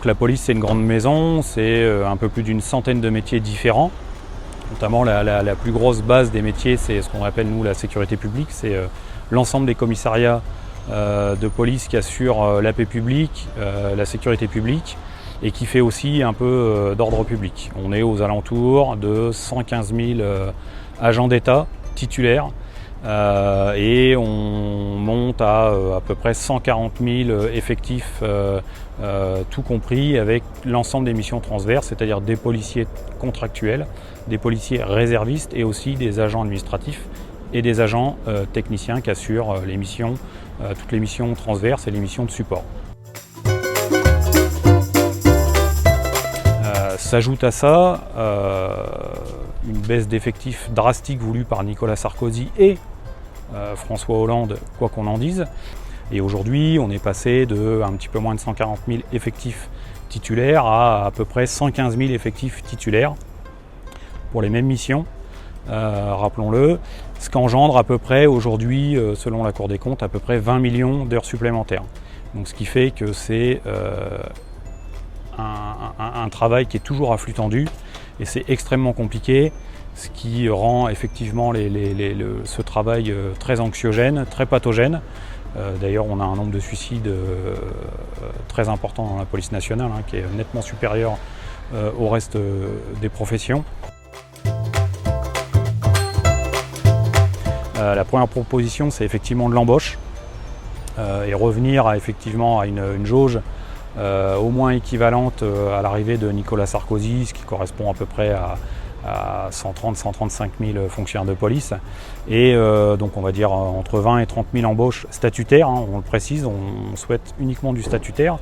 Donc la police, c'est une grande maison, c'est un peu plus d'une centaine de métiers différents. Notamment la plus grosse base des métiers, c'est ce qu'on appelle nous la sécurité publique, c'est l'ensemble des commissariats de police qui assurent la paix publique, la sécurité publique et qui fait aussi un peu d'ordre public. On est aux alentours de 115 000 agents d'État titulaires et on monte à peu près 140 000 effectifs tout compris avec l'ensemble des missions transverses, c'est-à-dire des policiers contractuels, des policiers réservistes et aussi des agents administratifs et des agents techniciens qui assurent les missions, toutes les missions transverses et les missions de support. S'ajoute à ça une baisse d'effectifs drastique voulue par Nicolas Sarkozy et François Hollande, quoi qu'on en dise. Et aujourd'hui, on est passé de un petit peu moins de 140 000 effectifs titulaires à peu près 115 000 effectifs titulaires pour les mêmes missions, rappelons-le, ce qu'engendre à peu près aujourd'hui, selon la Cour des comptes, à peu près 20 millions d'heures supplémentaires. Donc, ce qui fait que c'est un travail qui est toujours à flux tendu et c'est extrêmement compliqué, ce qui rend effectivement ce travail très anxiogène, très pathogène. D'ailleurs, on a un nombre de suicides très important dans la police nationale, qui est nettement supérieur au reste des professions. La première proposition, c'est effectivement de l'embauche et revenir effectivement à une jauge au moins équivalente à l'arrivée de Nicolas Sarkozy, ce qui correspond à peu près à 130-135 000 fonctionnaires de police et donc on va dire entre 20 et 30 000 embauches statutaires, on le précise, on souhaite uniquement du statutaire